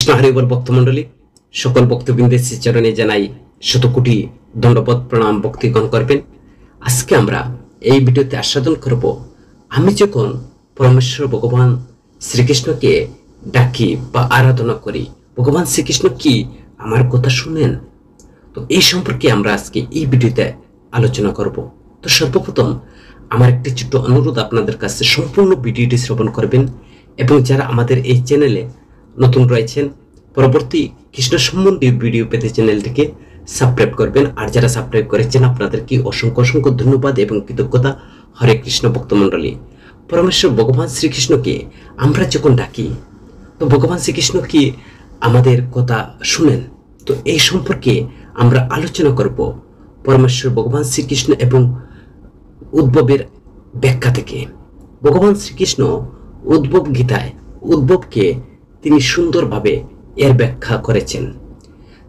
কৃষ্ণ হরিবল ভক্তমণ্ডলী সকল ভক্তবৃন্দের শ্রীচরণে জানাই শতকোটি দণ্ডবত প্রণাম ভক্তিগণ করবেন। আজকে আমরা এই ভিডিওতে আস্বাদন করব আমি যখন পরমেশ্বর ভগবান শ্রীকৃষ্ণকে ডাকি বা আরাধনা করি, ভগবান শ্রীকৃষ্ণ কি আমার কথা শুনেন? তো এই সম্পর্কে আমরা আজকে এই ভিডিওতে আলোচনা করব। তো সর্বপ্রথম আমার একটি ছোট্ট অনুরোধ আপনাদের কাছে, সম্পূর্ণ ভিডিওটি শ্রবণ করবেন এবং যারা আমাদের এই চ্যানেলে নতুন রয়েছেন পরবর্তী কৃষ্ণ সম্বন্ধীয় ভিডিও পেতে চ্যানেলটিকে সাবস্ক্রাইব করবেন। আর যারা সাবস্ক্রাইব করেছেন আপনাদেরকে অসংখ্য অসংখ্য ধন্যবাদ এবং কৃতজ্ঞতা। হরে কৃষ্ণ ভক্তমণ্ডলী, পরমেশ্বর ভগবান শ্রীকৃষ্ণকে আমরা যখন ডাকি তো ভগবান শ্রীকৃষ্ণ কি আমাদের কথা শুনেন? তো এই সম্পর্কে আমরা আলোচনা করব পরমেশ্বর ভগবান শ্রীকৃষ্ণ এবং উদ্ভবের ব্যাখ্যা থেকে। ভগবান শ্রীকৃষ্ণ উদ্ভব গীতায় উদ্ভবকে তিনি সুন্দরভাবে এর ব্যাখ্যা করেছেন।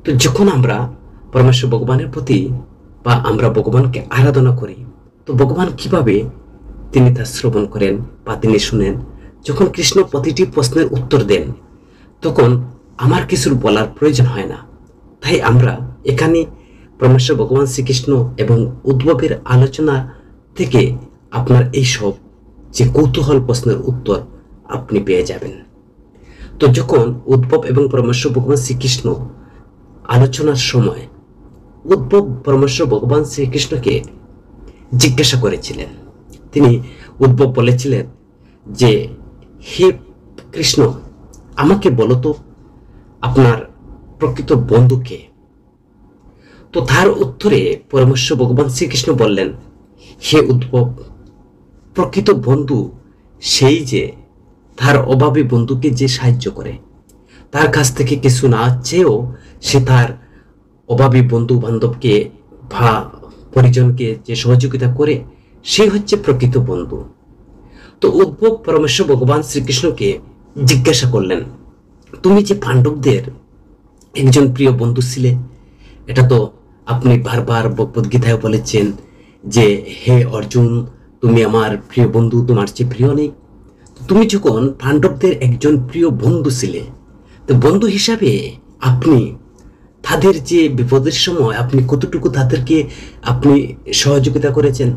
তো যখন আমরা পরমেশ্বর ভগবানের প্রতি বা আমরা ভগবানকে আরাধনা করি তো ভগবান কিভাবে তিনি তা শ্রবণ করেন বা তিনি শুনেন। যখন কৃষ্ণ প্রতিটি প্রশ্নের উত্তর দেন তখন আমার কিছুর বলার প্রয়োজন হয় না। তাই আমরা এখানে পরমেশ্বর ভগবান শ্রীকৃষ্ণ এবং উদ্ভবের আলোচনা থেকে আপনার এইসব যে কৌতূহল প্রশ্নের উত্তর আপনি পেয়ে যাবেন। তো যখন উদ্ভব এবং পরমেশ্বর ভগবান শ্রীকৃষ্ণ আলোচনার সময় উদ্ভব পরমেশ্বর ভগবান শ্রীকৃষ্ণকে জিজ্ঞাসা করেছিলেন, তিনি উদ্ভব বলেছিলেন যে হে কৃষ্ণ, আমাকে বলো তো আপনার প্রকৃত বন্ধুকে। তো তার উত্তরে পরমেশ্বর ভগবান শ্রীকৃষ্ণ বললেন, হে উদ্ভব, প্রকৃত বন্ধু সেই যে তার অভাবী বন্ধুকে যে সাহায্য করে, তার কাছ থেকে কিছু না চেয়েও সে তার অভাবী বন্ধু বান্ধবকে বা পরিজনকে যে সহযোগিতা করে, সে হচ্ছে প্রকৃত বন্ধু। তো উদ্ভব পরমেশ্বর ভগবান শ্রীকৃষ্ণকে জিজ্ঞাসা করলেন, তুমি যে পাণ্ডবদের একজন প্রিয় বন্ধু ছিলে, এটা তো আপনি বারবার ভগবদ্গীতায় বলেছেন যে হে অর্জুন, তুমি আমার প্রিয় বন্ধু, তোমার চেয়ে প্রিয় নেই। তুমি যখন পাণ্ডবদের একজন প্রিয় বন্ধু ছিলে, তো বন্ধু হিসাবে আপনি তাদের যে বিপদের সময় আপনি কতটুকু তাদেরকে আপনি সহযোগিতা করেছেন।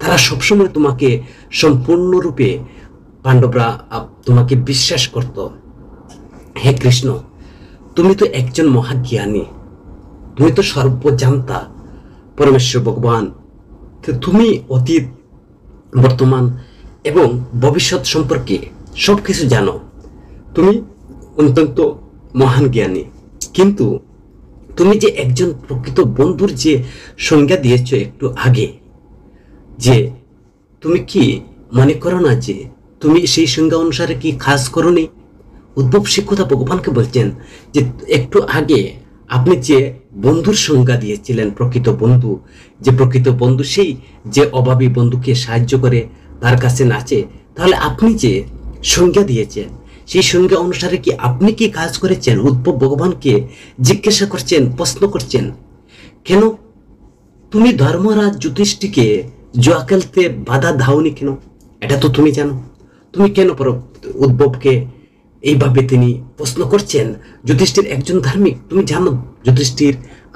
তারা সবসময় তোমাকে সম্পূর্ণরূপে পাণ্ডবরা তোমাকে বিশ্বাস করত। হে কৃষ্ণ, তুমি তো একজন মহাজ্ঞানী, তুমি তো সর্বজান্তা পরমেশ্বর ভগবান। তো তুমি অতীত, বর্তমান এবং ভবিষ্যৎ সম্পর্কে সবকিছু জানো, তুমি অত্যন্ত মহান জ্ঞানী। কিন্তু তুমি যে একজন প্রকৃত বন্ধুর যে সংজ্ঞা দিয়েছ একটু আগে, যে তুমি কি মনে করো না যে তুমি সেই সংজ্ঞা অনুসারে কি কাজ করোনি? উদ্ভব শিক্ষতা ভগবানকে বলছেন যে একটু আগে আপনি যে বন্ধুর সংজ্ঞা দিয়েছিলেন প্রকৃত বন্ধু, যে প্রকৃত বন্ধু সেই যে অভাবী বন্ধুকে সাহায্য করে, তার কাছে নাচে, তাহলে আপনি যে সংজ্ঞা দিয়েছেন সেই সংজ্ঞা অনুসারে কি আপনি কি কাজ করেছেন? উদ্ভব ভগবানকে জিজ্ঞাসা করছেন, প্রশ্ন করছেন। কেন তুমি ধর্মরাজ যুধিষ্ঠিরকে জুয়া খেলতে বাধা দাওনি কেন? এটা তো তুমি জানো। তুমি কেন উদ্ভবকে এইভাবে তিনি প্রশ্ন করছেন? যুধিষ্ঠির একজন ধার্মিক, তুমি জানো যুধিষ্ঠির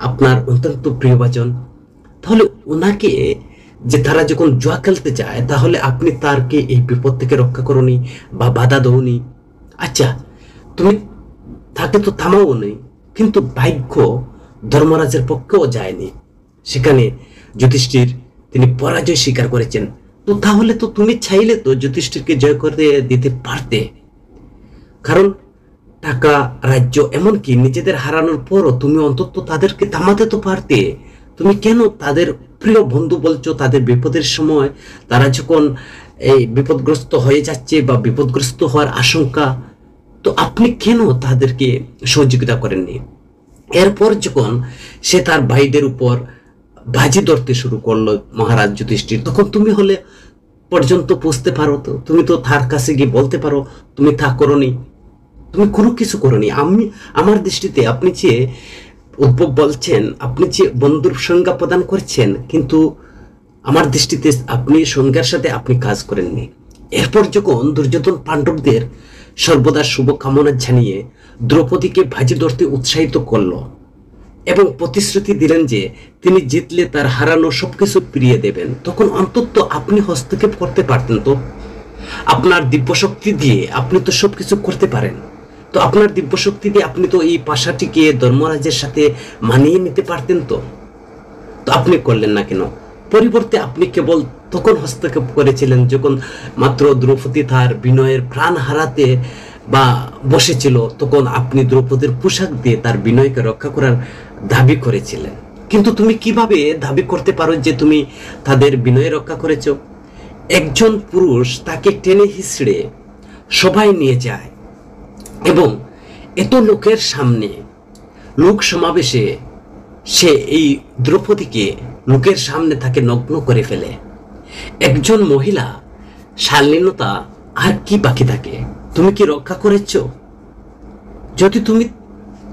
আপনার অত্যন্ত প্রিয়ভাজন। তাহলে ওনাকে যে তারা যখন জুয়া খেলতে যায়, তাহলে আপনি তারকে এই বিপদ থেকে রক্ষা করনি বা বাধা দৌনি। আচ্ছা, তুমি তাকে তো থামাও নেই, কিন্তু ভাগ্য ধর্মরাজের পক্ষেও যায়নি। সেখানে যুধিষ্ঠির তিনি পরাজয় স্বীকার করেছেন। তো তাহলে তো তুমি চাইলে তো যুধিষ্ঠিরকে জয় করে দিতে পারতে। কারণ টাকা, রাজ্য, এমনকি নিজেদের হারানোর পরও তুমি অন্তত তাদেরকে থামাতে তো পারতে। তুমি কেন তাদের প্রিয় বন্ধু বলছো? তাদের বিপদের সময় তারা যখন এই বিপদগ্রস্ত হয়ে যাচ্ছে বা বিপদগ্রস্ত হওয়ার আশঙ্কা, তো আপনি কেন তাদেরকে সহযোগিতা করেননি? এরপর যখন সে তার ভাইদের উপর বাজি ধরতে শুরু করলো মহারাজ যুধিষ্ঠির, তখন তুমি হলে পর্যন্ত পৌঁছতে পারো, তো তুমি তো তার কাছে গিয়ে বলতে পারো তুমি তা করনি, তুমি কোনো কিছু করনি। আমার দৃষ্টিতে আপনি যে উদ্ভব বলছেন আপনি যে বন্ধুর সংজ্ঞা প্রদান করছেন, কিন্তু আমার দৃষ্টিতে আপনি সংজ্ঞার সাথে আপনি কাজ করেননি। এরপর যখন দুর্যোধন পাণ্ডবদের সর্বদা শুভকামনা জানিয়ে দ্রৌপদীকে বাজি ধরতে উৎসাহিত করলো এবং প্রতিশ্রুতি দিলেন যে তিনি জিতলে তার হারানো সবকিছু ফিরিয়ে দেবেন। তখন অন্তত আপনি হস্তক্ষেপ করতে পারতেন। তো আপনার দিব্যশক্তি দিয়ে আপনি তো সবকিছু করতে পারেন। তো আপনার দিব্যশক্তি দিয়ে আপনি তো এই পাশাটিকে ধর্মরাজের সাথে মানিয়ে নিতে পারতেন। তো তো আপনি করলেন না কেন? পরিবর্তে আপনি কেবল তখন হস্তক্ষেপ করেছিলেন যখন মাত্র দ্রৌপদী তার বিনয়ের প্রাণ হারাতে বা বসেছিল, তখন আপনি দ্রৌপদীর পোশাক দিয়ে তার বিনয়কে রক্ষা করার দাবি করেছিলেন। কিন্তু তুমি কিভাবে দাবি করতে পারো যে তুমি তাদের বিনয় রক্ষা করেছ? একজন পুরুষ তাকে টেনে হিঁচড়ে সবাই নিয়ে যায় এবং এত লোকের সামনে লোক সমাবেশে সে এই দ্রৌপদীকে লোকের সামনে তাকে নগ্ন করে ফেলে। একজন মহিলা শালীনতা আর কি বাকি থাকে? তুমি কি রক্ষা করেছ? যদি তুমি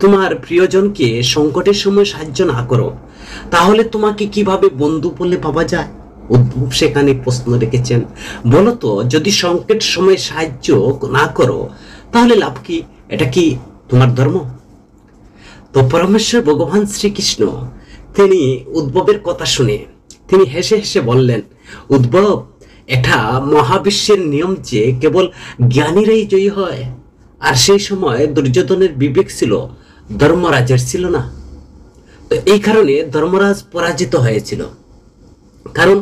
তোমার প্রিয়জনকে সংকটের সময় সাহায্য না করো, তাহলে তোমাকে কিভাবে বন্ধু বলে ভাবা যায়? উদ্ধব সেখানে প্রশ্ন রেখেছেন। বলো তো, যদি সংকট সময় সাহায্য না করো তাহলে লাভ কি? এটা কি তোমার ধর্ম? তো পরমেশ্বর ভগবান শ্রীকৃষ্ণ তিনি উদ্ভবের কথা শুনে তিনি হেসে হেসে বললেন, উদ্ভব, এটা মহাবিশ্বের নিয়ম যে কেবল জ্ঞানীরাই জয়ী হয়। আর সেই সময় দুর্যোধনের বিবেক ছিল, ধর্মরাজের ছিল না। তো এই কারণে ধর্মরাজ পরাজিত হয়েছিল, কারণ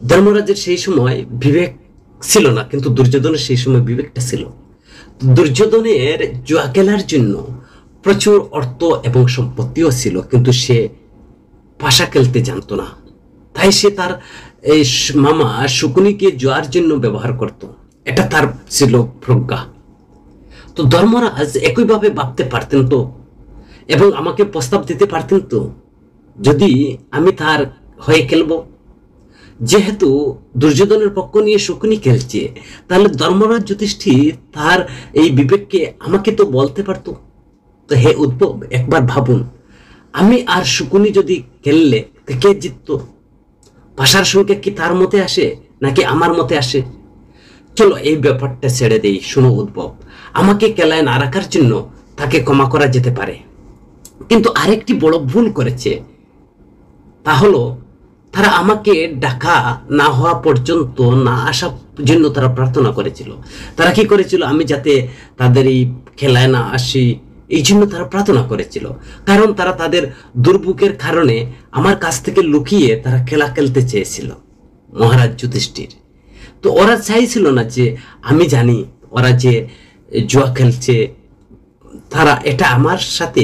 ধর্মরাজের সেই সময় বিবেক ছিল না, কিন্তু দুর্যোধনের সেই সময় বিবেকটা ছিল। দুর্যোধনের জুয়া খেলার জন্য প্রচুর অর্থ এবং সম্পত্তিও ছিল, কিন্তু সে পাশা খেলতে জানতো না। তাই সে তার এই মামা শকুনিকে জুয়ার জন্য ব্যবহার করত। এটা তার ছিল প্রজ্ঞা। তো ধর্মরাজ একইভাবে ভাবতে পারতেন তো, এবং আমাকে প্রস্তাব দিতে পারতেন তো, যদি আমি তার হয়ে খেলবো। যেহেতু দুর্যোধনের পক্ষ নিয়ে শকুনি খেলছে, তাহলে ধর্মরাজ যুধিষ্ঠির তার এই বিবেককে আমাকে তো বলতে পারতো। তো হে উদ্ভব, একবার ভাবুন, আমি আর শকুনি যদি খেললে কে জিততো? পাশার সংখ্যা কি তার মতে আসে নাকি আমার মতে আসে? চলো এই ব্যাপারটা ছেড়ে দেই। শুনো উদ্ভব, আমাকে খেলায় না রাখার জন্য তাকে ক্ষমা করা যেতে পারে, কিন্তু আরেকটি বড় ভুল করেছে। তা হলো তারা আমাকে ডাকা না হওয়া পর্যন্ত না আসার জন্য তারা প্রার্থনা করেছিল। তারা কি করেছিল? আমি যাতে তাদের এই খেলায় না আসি, এই জন্য তারা প্রার্থনা করেছিল। কারণ তারা তাদের দুর্ভোগের কারণে আমার কাছ থেকে লুকিয়ে তারা খেলা খেলতে চেয়েছিল মহারাজ যুধিষ্ঠির। তো ওরা চাইছিল না যে আমি জানি ওরা যে জুয়া খেলছে, তারা এটা আমার সাথে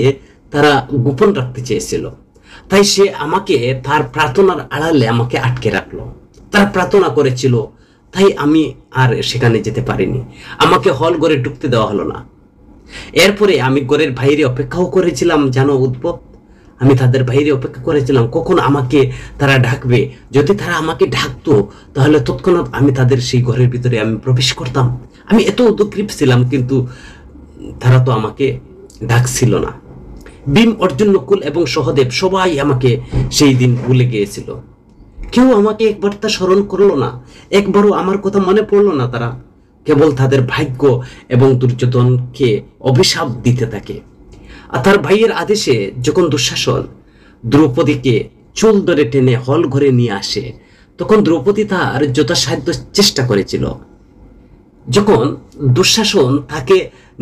তারা গোপন রাখতে চেয়েছিল। তাই সে আমাকে তার প্রার্থনার আড়ালে আমাকে আটকে রাখলো। তারা প্রার্থনা করেছিল, তাই আমি আর সেখানে যেতে পারিনি। আমাকে হল ঘরে ঢুকতে দেওয়া হলো না। এরপরে আমি ঘরের বাইরে অপেক্ষাও করেছিলাম, জানো উদ্ভব, আমি তাদের বাইরে অপেক্ষা করেছিলাম কখন আমাকে তারা ডাকবে। যদি তারা আমাকে ডাকতো তাহলে তৎক্ষণাৎ আমি তাদের সেই ঘরের ভিতরে আমি প্রবেশ করতাম। আমি এত উদ্গ্রীব ছিলাম, কিন্তু তারা তো আমাকে ডাকছিল না। ভীম, অর্জুন, নকুল এবং সহদেব সবাই আমাকে সেই দিন ভুলে গিয়েছিল। কেউ আমাকে একবার তা স্মরণ করলো না, একবারও আমার কথা মনে পড়লো না। তারা কেবল তাদের ভাগ্য এবং দুর্যোধনকে অভিশাপ দিতে থাকে। আর তার ভাইয়ের আদেশে যখন দুঃশাসন দ্রৌপদীকে চুল ধরে টেনে হল ঘরে নিয়ে আসে, তখন দ্রৌপদী তার যথাসাধ্য চেষ্টা করেছিল। যখন দুঃশাসন তাকে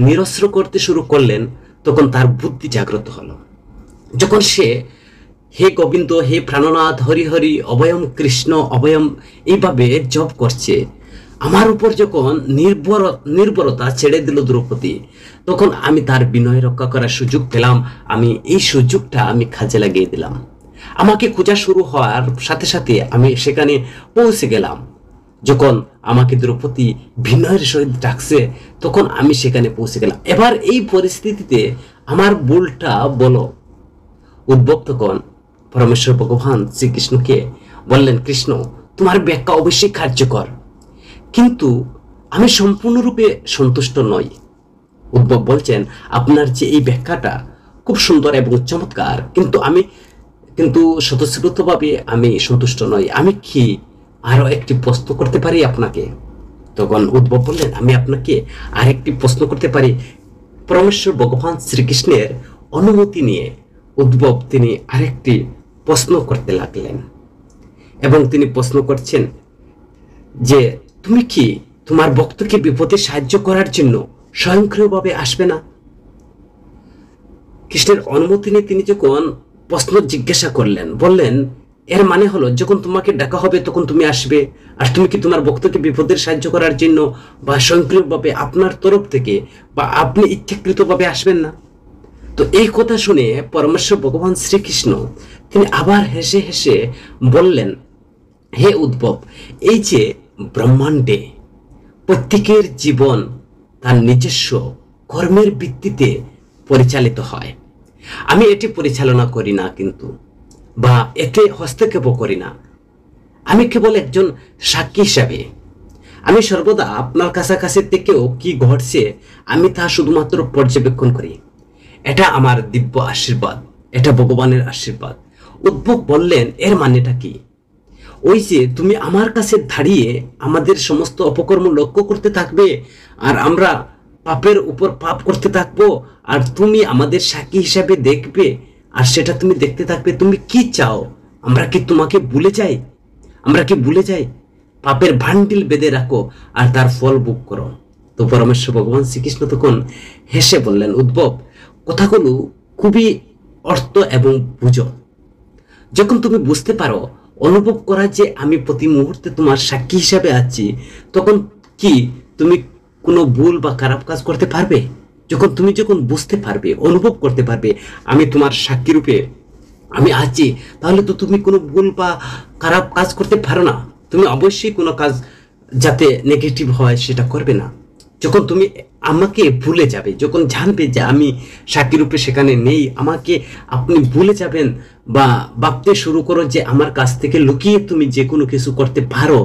নিরস্ত্র করতে শুরু করলেন, তখন তার বুদ্ধি জাগ্রত হলো। যখন সে হে গোবিন্দ, হে প্রাণনাথ, হরি হরি, অভয়ম কৃষ্ণ অভয়ম এইভাবে জপ করছে, আমার উপর যখন নির্ভরতা ছেড়ে দিল দ্রৌপদী, তখন আমি তার বিনয় রক্ষা করার সুযোগ পেলাম। আমি এই সুযোগটা আমি কাজে লাগিয়ে দিলাম। আমাকে খোঁজা শুরু হওয়ার সাথে সাথে আমি সেখানে পৌঁছে গেলাম। যখন আমাকে দ্রৌপদী বিনয়ের সহিত ডাকছে, তখন আমি সেখানে পৌঁছে গেলাম। এবার এই পরিস্থিতিতে আমার ভুলটা বলো। উদ্ভব তখন পরমেশ্বর ভগবান শ্রীকৃষ্ণকে বললেন, কৃষ্ণ, তোমার ব্যাখ্যা অবশ্যই কার্যকর, কিন্তু আমি সম্পূর্ণরূপে সন্তুষ্ট নই। উদ্ভব বলছেন, আপনার যে এই ব্যাখ্যাটা খুব সুন্দর এবং চমৎকার, কিন্তু স্বতঃস্ফূর্তভাবে আমি সন্তুষ্ট নই। আমি কি আরো একটি প্রশ্ন করতে পারি আপনাকে? তখন উদ্ভব বললেন, আমি আপনাকে আরেকটি প্রশ্ন করতে পারি। পরমেশ্বর ভগবান শ্রীকৃষ্ণের অনুমতি নিয়ে উদ্ধব তিনি আরেকটি প্রশ্ন করতে লাগলেন এবং তিনি প্রশ্ন করছেন যে তুমি কি তোমার ভক্তকে বিপদে সাহায্য করার জন্য স্বয়ংক্রিয়ভাবে আসবে না? কৃষ্ণের অনুমতি নিয়ে তিনি যখন প্রশ্ন জিজ্ঞাসা করলেন, বললেন এর মানে হলো যখন তোমাকে ডাকা হবে তখন তুমি আসবে, আর তুমি কি তোমার ভক্তকে বিপদের সাহায্য করার জন্য বা স্বয়ংক্রিয়ভাবে আপনার তরফ থেকে বা আপনি ইচ্ছাকৃতভাবে আসবেন না? তো এই কথা শুনে পরমেশ্বর ভগবান শ্রীকৃষ্ণ তিনি আবার হেসে হেসে বললেন, হে উদ্ধব, এই যে ব্রহ্মাণ্ডে প্রত্যেকের জীবন তার নিজস্ব কর্মের ভিত্তিতে পরিচালিত হয়। আমি এটি পরিচালনা করি না কিন্তু, বা এতে হস্তক্ষেপ করি না। আমি কেবল একজন সাক্ষী হিসাবে, আমি সর্বদা আপনার কাছাকাছি থেকেও কি ঘটছে আমি তা শুধুমাত্র পর্যবেক্ষণ করি। এটা আমার দিব্য আশীর্বাদ, এটা ভগবানের আশীর্বাদ। উদ্ধব বললেন, এর মানেটা কি? ওই যে তুমি আমার কাছে দাঁড়িয়ে আমাদের সমস্ত অপকর্ম লক্ষ্য করতে থাকবে, আর আমরা পাপের উপর পাপ করতে থাকবো, আর তুমি আমাদের সাক্ষী হিসাবে দেখবে, আর সেটা তুমি দেখতে থাকবে। তুমি কি চাও? আমরা কি তোমাকে ভুলে যাই? আমরা কি ভুলে যাই? পাপের ভান্ডিল বেঁধে রাখো আর তার ফল ভোগ করো। তো পরমেশ্বর ভগবান শ্রীকৃষ্ণ তখন হেসে বললেন, উদ্ধব, কথাগুলো খুবই অর্থ এবং বুঝো। যখন তুমি বুঝতে পারো, অনুভব করা যে আমি প্রতি মুহূর্তে তোমার সাক্ষী হিসাবে আছি, তখন কি তুমি কোনো ভুল বা খারাপ কাজ করতে পারবে? যখন বুঝতে পারবে, অনুভব করতে পারবে আমি তোমার সাক্ষী রূপে আমি আছি, তাহলে তো তুমি কোনো ভুল বা খারাপ কাজ করতে পারো না। তুমি অবশ্যই কোনো কাজ যাতে নেগেটিভ হয় সেটা করবে না। যখন তুমি আমাকে ভুলে যাবে, যখন জানবে যে আমি সাক্ষী রূপে সেখানে নেই, আমাকে আপনি ভুলে যাবেন বা ভাবতে শুরু করো যে আমার কাছ থেকে লুকিয়ে তুমি যে কোনো কিছু করতে পারো,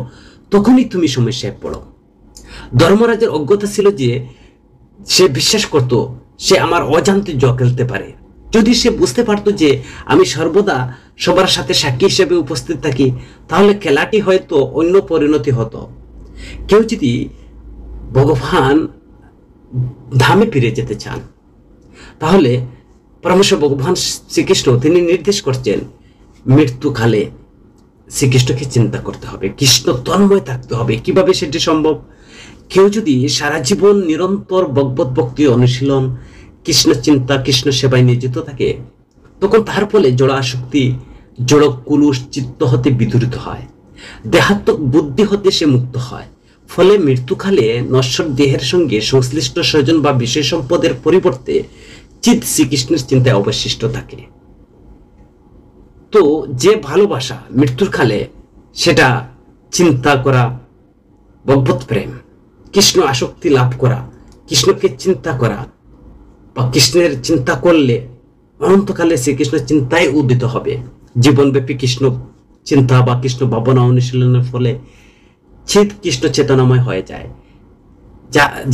তখনই তুমি সমস্যায় পড়ো। ধর্মরাজের অজ্ঞতা ছিল যে সে বিশ্বাস করত সে আমার অজান্তে জুয়া খেলতে পারে। যদি সে বুঝতে পারতো যে আমি সর্বদা সবার সাথে সাক্ষী হিসেবে উপস্থিত থাকি, তাহলে খেলাটি হয়তো অন্য পরিণতি হতো। কেউ যদি ভগবান ধামে ফিরে যেতে চান, তাহলে পরমেশ্বর ভগবান শ্রীকৃষ্ণ তিনি নির্দেশ করছেন মৃত্যুকালে শ্রীকৃষ্ণকে চিন্তা করতে হবে, কৃষ্ণ তন্ময় থাকতে হবে। কিভাবে সেটি সম্ভব? কেউ যদি সারা জীবন নিরন্তর ভগবত ভক্তি অনুশীলন, কৃষ্ণ চিন্তা, কৃষ্ণ সেবায় নিয়োজিত থাকে, তখন তার ফলে জড় আসক্তি, জড় কুলুষ চিত্ত হতে বিদূরিত হয়, দেহাত্মক বুদ্ধি হতে সে মুক্ত হয়। ফলে মৃত্যুকালে নশ্বর দেহের সঙ্গে সংশ্লিষ্ট স্বজন বা বিষয় সম্পদের পরিবর্তে চিৎ শ্রীকৃষ্ণের চিন্তায় অবশিষ্ট থাকে। তো যে ভালোবাসা মৃত্যুর কালে, সেটা চিন্তা করা, ভগবত প্রেম, কৃষ্ণ আসক্তি লাভ করা, কৃষ্ণকে চিন্তা করা, বা কৃষ্ণের চিন্তা করলে অনন্তকালে শ্রীকৃষ্ণের চিন্তায় উদিত হবে। জীবনব্যাপী কৃষ্ণ চিন্তা বা কৃষ্ণ ভাবনা অনুশীলনের ফলে চিৎ কৃষ্ণ চেতনাময় হয়ে যায়,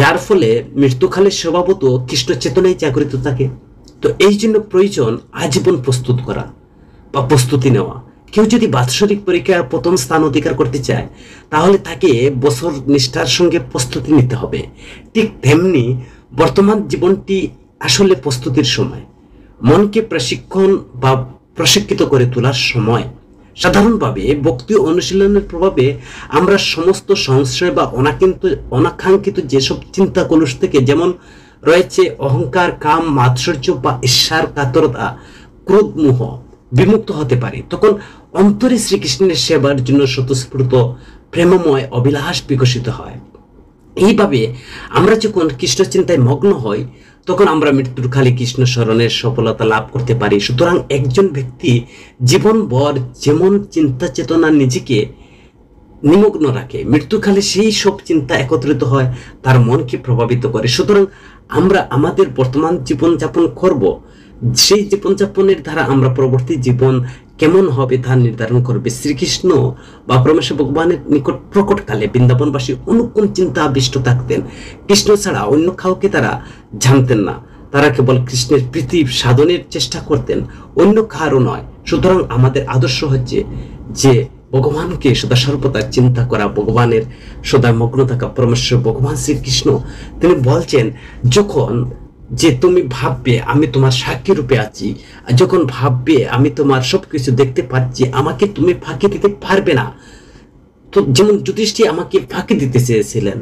যার ফলে মৃত্যুকালে স্বভাবত কৃষ্ণ চেতনায় জাগরিত থাকে। তো এই জন্য প্রয়োজন আজীবন প্রস্তুত করা বা প্রস্তুতি নেওয়া। কেউ যদি বাৎসরিক পরীক্ষায় প্রথম স্থান অধিকার করতে চায়, তাহলে তাকে বছর নিষ্ঠার সঙ্গে প্রস্তুতি নিতে হবে। ঠিক তেমনি বর্তমান জীবনটি আসলে প্রস্তুতির সময়, মনকে প্রশিক্ষণ বা প্রশিক্ষিত করে তোলার সময়। সাধারণভাবে ভক্তি অনুশীলনের প্রভাবে আমরা সমস্ত সংশয় বা অনাকাঙ্ক্ষিত যেসব চিন্তা কলুষ থেকে, যেমন রয়েছে অহংকার, কাম, মাৎসর্য বা ঈর্ষার কাতরতা, ক্রোধ, মোহ, বিমুক্ত হতে পারি। তখন অন্তরে শ্রীকৃষ্ণের সেবার জন্য স্বতঃস্ফূর্ত প্রেমময় অভিলাষ বিকশিত হয়। এইভাবে আমরা যখন কৃষ্ণ চিন্তায় মগ্ন হই, তখন আমরা মৃত্যুর কালে কৃষ্ণ স্মরণের সফলতা লাভ করতে পারি। সুতরাং একজন ব্যক্তি জীবনভর যেমন চিন্তা চেতনা নিজেকে নিমগ্ন রাখে, মৃত্যুকালে সেই সব চিন্তা একত্রিত হয়, তার মনকে প্রভাবিত করে। সুতরাং আমরা আমাদের বর্তমান জীবনযাপন করব, সেই জীবনযাপনের দ্বারা আমরা পরবর্তী জীবন কেমন হবে তা নির্ধারণ করবে। শ্রীকৃষ্ণ বা পরমেশ্বর ভগবানের নিকট প্রকটকালে বৃন্দাবনবাসী অনুকূল চিন্তা আবিষ্ট থাকতেন। কৃষ্ণ ছাড়া অন্য কাউকে তারা জানতেন না, তারা কেবল কৃষ্ণের প্রীতি সাধনের চেষ্টা করতেন, অন্য কারও নয়। সুতরাং আমাদের আদর্শ হচ্ছে যে ভগবানকে সদা সর্বদা চিন্তা করা, ভগবানের সদা মগ্ন থাকা। পরমেশ্বর ভগবান শ্রীকৃষ্ণ তিনি বলছেন, যখন যে তুমি ভাববে আমি তোমার সাক্ষী রূপে আছি, আর যখন ভাববে আমি তোমার সবকিছু দেখতে পাচ্ছি, আমাকে তুমি ফাঁকি দিতে পারবে না। তো যেমন যুধিষ্ঠির আমাকে ফাঁকি দিতে চেয়েছিলেন,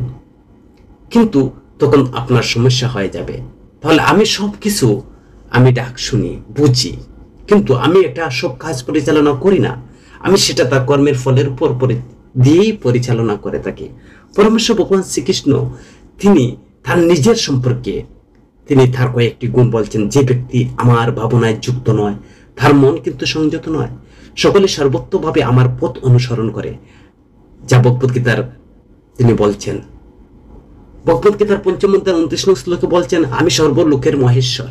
কিন্তু তখন আপনার সমস্যা হয়ে যাবে। তাহলে আমি সবকিছু আমি ডাক শুনি, বুঝি, কিন্তু আমি এটা সব কাজ পরিচালনা করি না। আমি সেটা তার কর্মের ফলের উপর দিয়েই পরিচালনা করে থাকি। পরমেশ্বর ভগবান শ্রীকৃষ্ণ তিনি তার নিজের সম্পর্কে তিনি তার কয়েকটি গুণ বলছেন। যে ব্যক্তি আমার ভাবনায় যুক্ত নয়, তার মন কিন্তু সংযত নয়, সকলে সর্বত্রভাবে আমার পথ অনুসরণ করে, যা ভগবদ্গীতার তিনি বলছেন। ভগবদ্গীতার ৫ম অধ্যায় ২৯ নং শ্লোকে বলছেন আমি সর্বলোকের মহেশ্বর।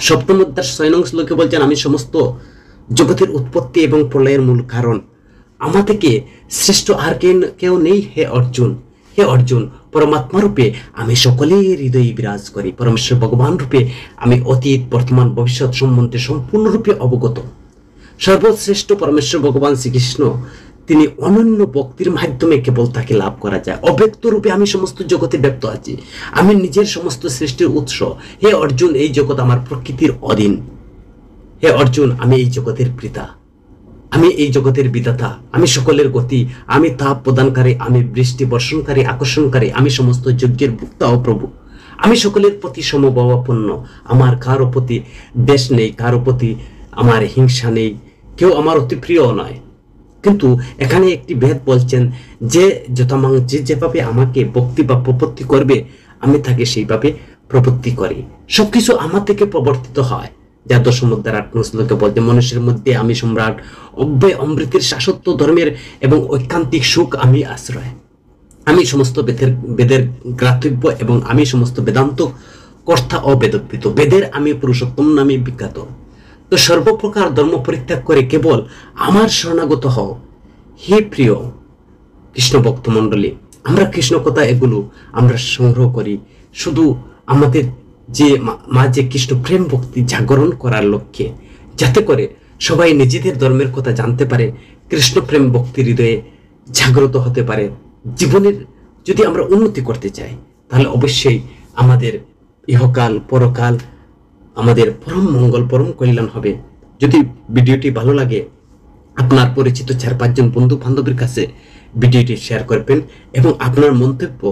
৭ম অধ্যায় ৬ নং শ্লোকে বলছেন আমি সমস্ত জগতের উৎপত্তি এবং প্রলয়ের মূল কারণ। আমা থেকে শ্রেষ্ঠ আর কেউ নেই হে অর্জুন। হে অর্জুন, পরমাত্মা রূপে আমি সকলের হৃদয়ে বিরাজ করি। পরমেশ্বর ভগবান রূপে আমি অতীত বর্তমান ভবিষ্যৎ সম্বন্ধে সম্পূর্ণরূপে অবগত। সর্বশ্রেষ্ঠ পরমেশ্বর ভগবান শ্রীকৃষ্ণ তিনি অনন্য ভক্তির মাধ্যমে কেবল তাকে লাভ করা যায়। অব্যক্ত রূপে আমি সমস্ত জগতে ব্যক্ত আছি, আমি নিজের সমস্ত সৃষ্টির উৎস। হে অর্জুন, এই জগৎ আমার প্রকৃতির অধীন। হে অর্জুন, আমি এই জগতের পিতা, আমি এই জগতের বিধাতা, আমি সকলের গতি, আমি তাপ প্রদানকারী, আমি বৃষ্টি বর্ষণকারী, আকর্ষণকারী, আমি সমস্ত যজ্ঞের ভোক্তা ও প্রভু। আমি সকলের প্রতি সমভাবাপন্ন, আমার কারো প্রতি দেশ নেই, কারো প্রতি আমার হিংসা নেই, কেউ আমার অতি প্রিয় নয়। কিন্তু এখানে একটি ভেদ বলছেন যে যথামাং যে যেভাবে আমাকে ভক্তি বা প্রপত্তি করবে আমি তাকে সেইভাবে প্রপত্তি করি। সবকিছু আমার থেকে প্রবর্তিত হয়, যা ১০ম অধ্যায় ৮ নং শ্লোকে বলতে মানুষের মধ্যে আমি সম্রাট, অব্যয় অমৃতের শাশ্বত ধর্মের এবং ঐকান্তিক সুখ আমি আশ্রয়। আমি সমস্ত বেদের গ্রাতব্য এবং আমি সমস্ত বেদান্ত কর্তা ও বেদবিত। বেদের আমি পুরুষোত্তম নামে বিখ্যাত। তো সর্বপ্রকার ধর্ম পরিত্যাগ করে কেবল আমার শরণাগত হও। হে প্রিয় কৃষ্ণ ভক্ত মণ্ডলী, আমরা কৃষ্ণ কথা এগুলো আমরা সংগ্রহ করি শুধু আমাদের যে মাঝে কৃষ্ণ প্রেম ভক্তি জাগরণ করার লক্ষ্যে, যাতে করে সবাই নিজেদের ধর্মের কথা জানতে পারে, কৃষ্ণ প্রেম ভক্তি হৃদয়ে জাগ্রত হতে পারে। জীবনের যদি আমরা উন্নতি করতে চাই তাহলে অবশ্যই আমাদের ইহকাল পরকাল আমাদের পরম মঙ্গল পরম কল্যাণ হবে। যদি ভিডিওটি ভালো লাগে আপনার পরিচিত ৪-৫ জন বন্ধু বান্ধবের কাছে ভিডিওটি শেয়ার করবেন এবং আপনার মন্তব্য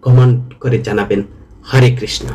কমেন্ট করে জানাবেন। হরে কৃষ্ণ।